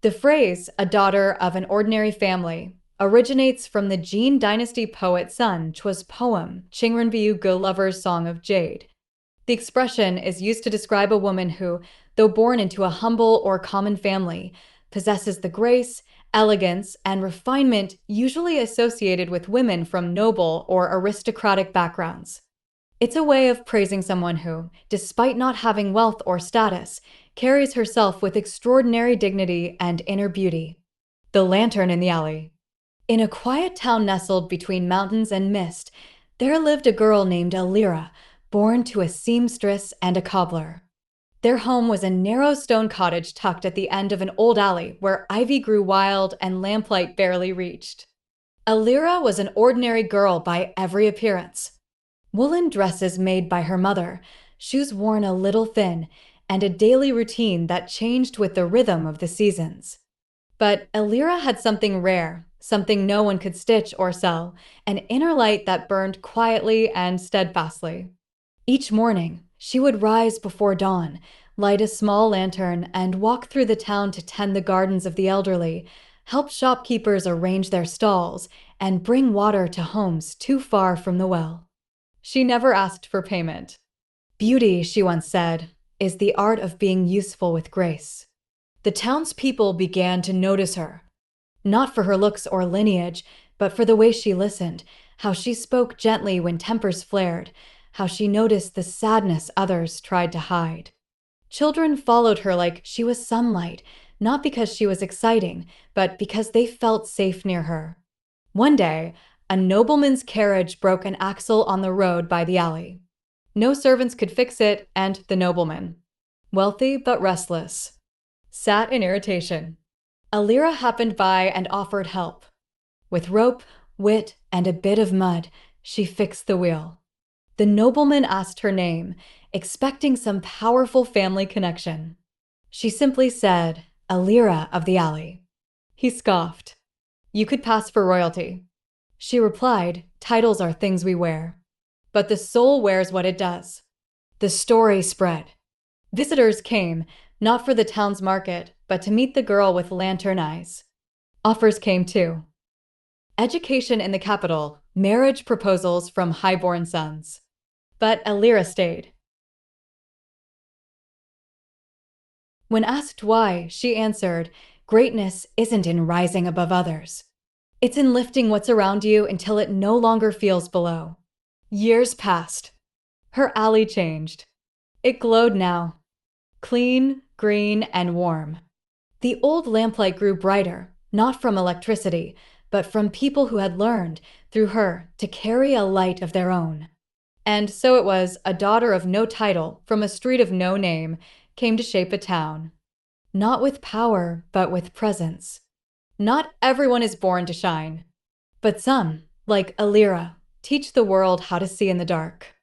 The phrase, a daughter of an ordinary family, originates from the Jin Dynasty poet Sun Chua's poem, Qingrenbiyu Ge Lover's Song of Jade. The expression is used to describe a woman who, though born into a humble or common family, possesses the grace, elegance, and refinement usually associated with women from noble or aristocratic backgrounds. It's a way of praising someone who, despite not having wealth or status, carries herself with extraordinary dignity and inner beauty. The Lantern in the Alley. In a quiet town nestled between mountains and mist, there lived a girl named Alira, born to a seamstress and a cobbler. Their home was a narrow stone cottage tucked at the end of an old alley where ivy grew wild and lamplight barely reached. Alira was an ordinary girl by every appearance. Woolen dresses made by her mother, shoes worn a little thin, and a daily routine that changed with the rhythm of the seasons. But Alira had something rare, something no one could stitch or sell, an inner light that burned quietly and steadfastly. Each morning, she would rise before dawn, light a small lantern, and walk through the town to tend the gardens of the elderly, help shopkeepers arrange their stalls, and bring water to homes too far from the well. She never asked for payment. Beauty, she once said, is the art of being useful with grace. The townspeople began to notice her, not for her looks or lineage, but for the way she listened, how she spoke gently when tempers flared, how she noticed the sadness others tried to hide. Children followed her like she was sunlight, not because she was exciting, but because they felt safe near her. One day, a nobleman's carriage broke an axle on the road by the alley. No servants could fix it, and the nobleman, wealthy but restless, sat in irritation. Alira happened by and offered help. With rope, wit, and a bit of mud, she fixed the wheel. The nobleman asked her name, expecting some powerful family connection. She simply said, Alira of the Alley. He scoffed. You could pass for royalty. She replied, titles are things we wear. But the soul wears what it does. The story spread. Visitors came, not for the town's market, but to meet the girl with lantern eyes. Offers came too. Education in the capital, marriage proposals from high-born sons. But Alira stayed. When asked why, she answered, greatness isn't in rising above others. It's in lifting what's around you until it no longer feels below. Years passed. Her alley changed. It glowed now, clean, green, and warm. The old lamplight grew brighter, not from electricity, but from people who had learned, through her, to carry a light of their own. And so it was a daughter of no title, from a street of no name, came to shape a town. Not with power, but with presence. Not everyone is born to shine, but some, like Alira, teach the world how to see in the dark.